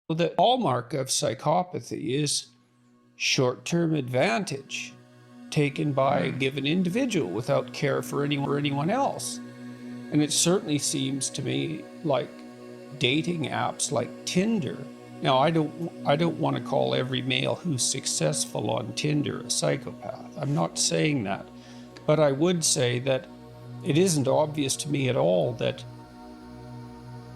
The hallmark of psychopathy is short-term advantage taken by a given individual without care for anyone else. And it certainly seems to me like dating apps like Tinder. Now, I don't want to call every male who's successful on Tinder a psychopath. I'm not saying that. But I would say that it isn't obvious to me at all that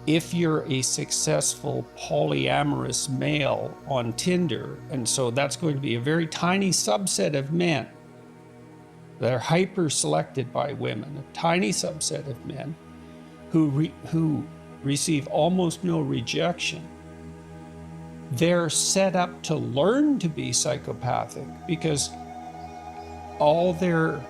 if you're a successful polyamorous male on Tinder, and so that's going to be a very tiny subset of men that are hyper-selected by women, a tiny subset of men who receive almost no rejection, they're set up to learn to be psychopathic because all their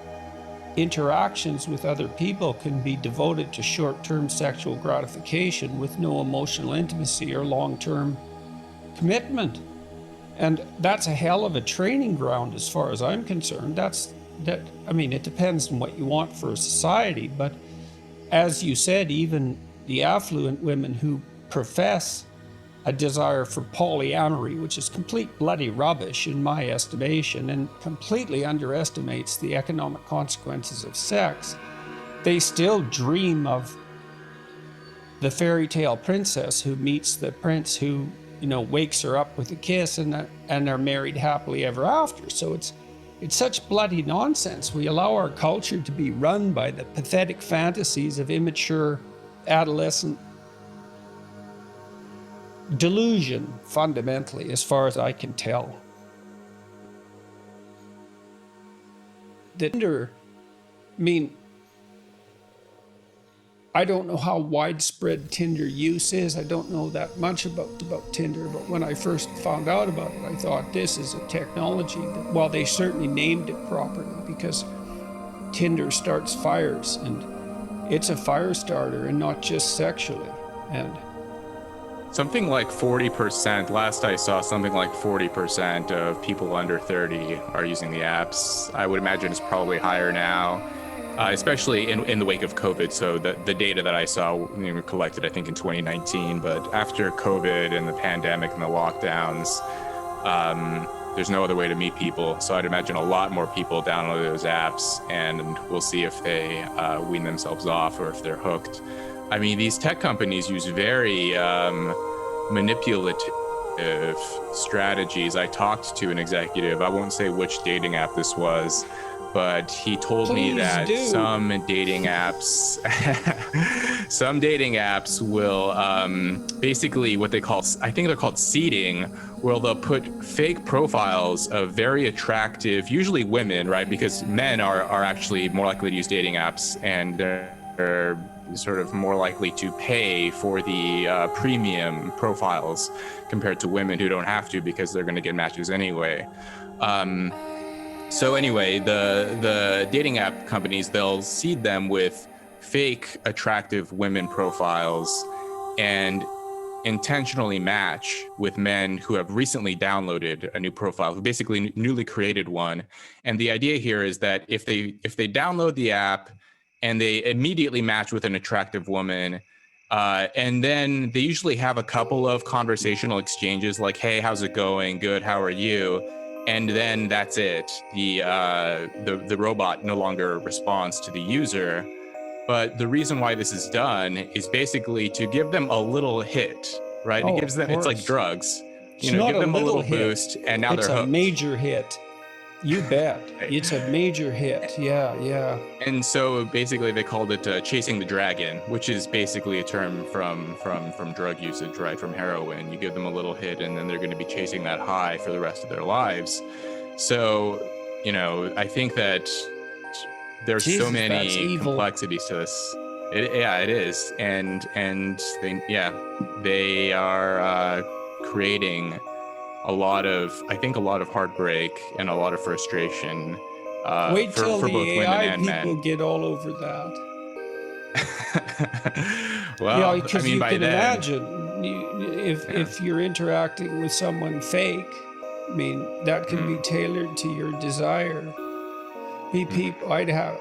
interactions with other people can be devoted to short-term sexual gratification with no emotional intimacy or long-term commitment. And that's a hell of a training ground as far as I'm concerned. It depends on what you want for a society, but as you said, even the affluent women who profess a desire for polyamory, which is complete bloody rubbish in my estimation and completely underestimates the economic consequences of sex, they still dream of the fairy tale princess who meets the prince who, wakes her up with a kiss and they're married happily ever after. So it's such bloody nonsense. We allow our culture to be run by the pathetic fantasies of immature adolescent delusion, fundamentally, as far as I can tell. Tinder, I don't know how widespread Tinder use is. I don't know that much about Tinder, but when I first found out about it, I thought this is a technology that, well, they certainly named it properly because Tinder starts fires, and it's a fire starter, and not just sexually. And something like 40%, last I saw, something like 40% of people under 30 are using the apps. I would imagine it's probably higher now, especially in the wake of COVID. So the data that I saw were collected, I think, in 2019. But after COVID and the pandemic and the lockdowns, there's no other way to meet people. So I'd imagine a lot more people download those apps, and we'll see if they wean themselves off or if they're hooked. I mean, these tech companies use very manipulative strategies. I talked to an executive, I won't say which dating app this was, but he told me that some dating apps will basically what they call, I think they're called seeding, where they'll put fake profiles of very attractive, usually women, right? Because men are actually more likely to use dating apps, and they're sort of more likely to pay for the premium profiles compared to women who don't have to because they're going to get matches anyway. So anyway, the dating app companies, they'll seed them with fake attractive women profiles and intentionally match with men who have recently downloaded a new profile, who basically newly created one. And the idea here is that if they download the app and they immediately match with an attractive woman, and then they usually have a couple of conversational exchanges like, hey, how's it going? Good, how are you? And then that's it. The robot no longer responds to the user. But the reason why this is done is basically to give them a little hit, right? It gives them, it's like drugs. Give them a little boost, and now they're hooked. It's a major hit. You bet. It's a major hit. Yeah. And so basically they called it chasing the dragon, which is basically a term from drug usage, right? From heroin. You give them a little hit and then they're going to be chasing that high for the rest of their lives. So, I think that there's so many complexities to this. It is. And they are creating a lot of heartbreak and a lot of frustration Wait till for the both women AI and men. people get all over that. Well, because you can imagine if you're interacting with someone fake, that can be tailored to your desire.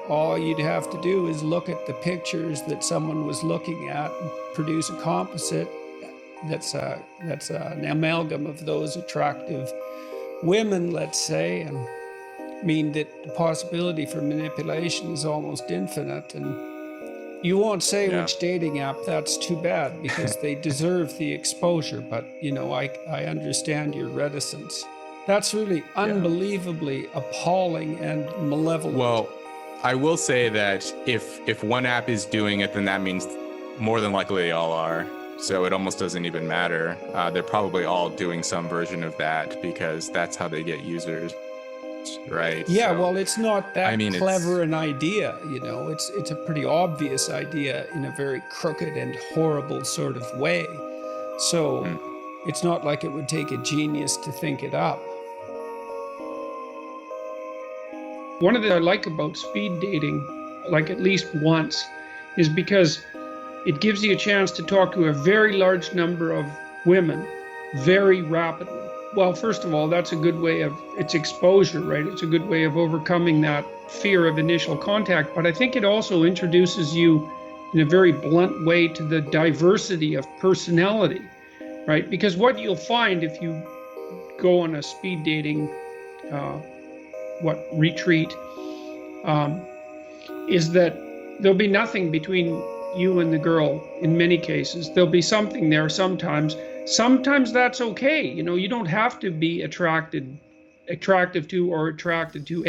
All you'd have to do is look at the pictures that someone was looking at and produce a composite that's an amalgam of those attractive women, let's say, and mean that the possibility for manipulation is almost infinite. And you won't say which dating app. That's too bad, because they deserve the exposure. But I understand your reticence. That's really unbelievably appalling and malevolent. Well, I will say that if one app is doing it, then that means more than likely they all are. So it almost doesn't even matter. They're probably all doing some version of that, because that's how they get users, right? Yeah, so, well, it's not that clever it's an idea, It's a pretty obvious idea in a very crooked and horrible sort of way. So it's not like it would take a genius to think it up. One of the things I like about speed dating, like at least once, is because it gives you a chance to talk to a very large number of women very rapidly. Well, first of all, that's a good way of, it's exposure, right? It's a good way of overcoming that fear of initial contact. But I think it also introduces you in a very blunt way to the diversity of personality, right? Because what you'll find if you go on a speed dating retreat is that there'll be nothing between you and the girl in many cases. There'll be something there sometimes. Sometimes that's okay. You don't have to be attractive to or attracted to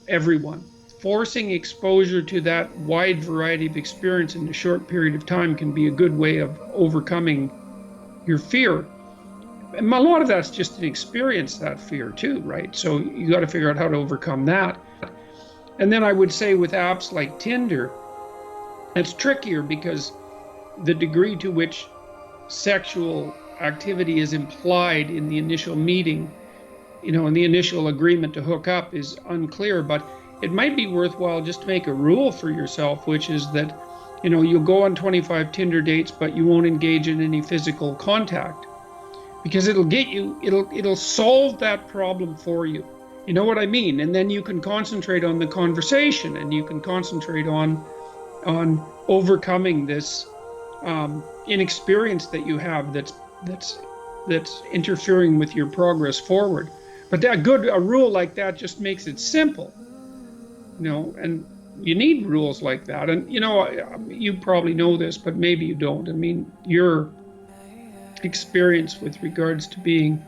everyone. Forcing exposure to that wide variety of experience in a short period of time can be a good way of overcoming your fear. And a lot of that's just an experience, that fear too, right? So you got to figure out how to overcome that. And then I would say with apps like Tinder, it's trickier because the degree to which sexual activity is implied in the initial meeting, in the initial agreement to hook up is unclear. But it might be worthwhile just to make a rule for yourself, which is that, you'll go on 25 Tinder dates, but you won't engage in any physical contact, because it'll solve that problem for you. You know what I mean? And then you can concentrate on the conversation, and you can concentrate on overcoming this inexperience that you have that's interfering with your progress forward. But a rule like that just makes it simple, and you need rules like that. And you probably know this, but maybe you don't. I mean, your experience with regards to being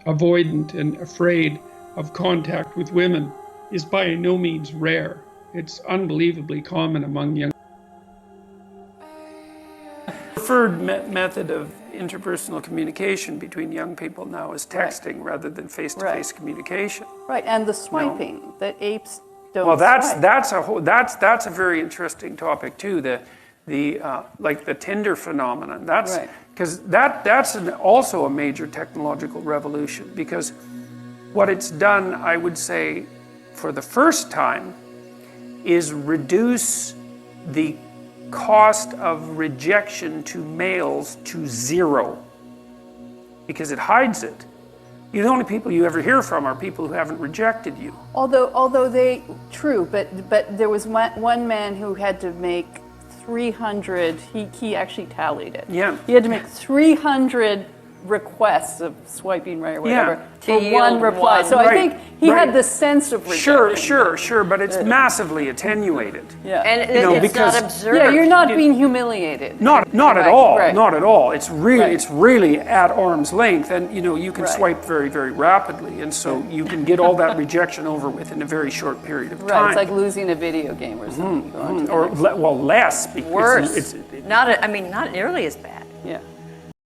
avoidant and afraid of contact with women is by no means rare. It's unbelievably common among young. Preferred method of interpersonal communication between young people now is texting rather than face-to-face communication. Right, and the swiping that apes don't. Well, swipe. that's a very interesting topic too. Like the Tinder phenomenon. That's because that's also a major technological revolution, because what it's done, I would say, for the first time, is reduce the cost of rejection to males to zero, because it hides it. The only people you ever hear from are people who haven't rejected you. Although but there was one man who had to make 300, he actually tallied it. Yeah. He had to make 300 requests of swiping right or whatever for one reply. So I think he had the sense of rejection. Sure, but it's massively attenuated. Yeah. And it's not observed. Yeah, you're not being humiliated. Not at all. Right. Not at all. It's really at arm's length, and you can swipe very, very rapidly, and so you can get all that rejection over with in a very short period of time. Right. It's like losing a video game or something. Or less. Because Worse. Not nearly as bad. Yeah.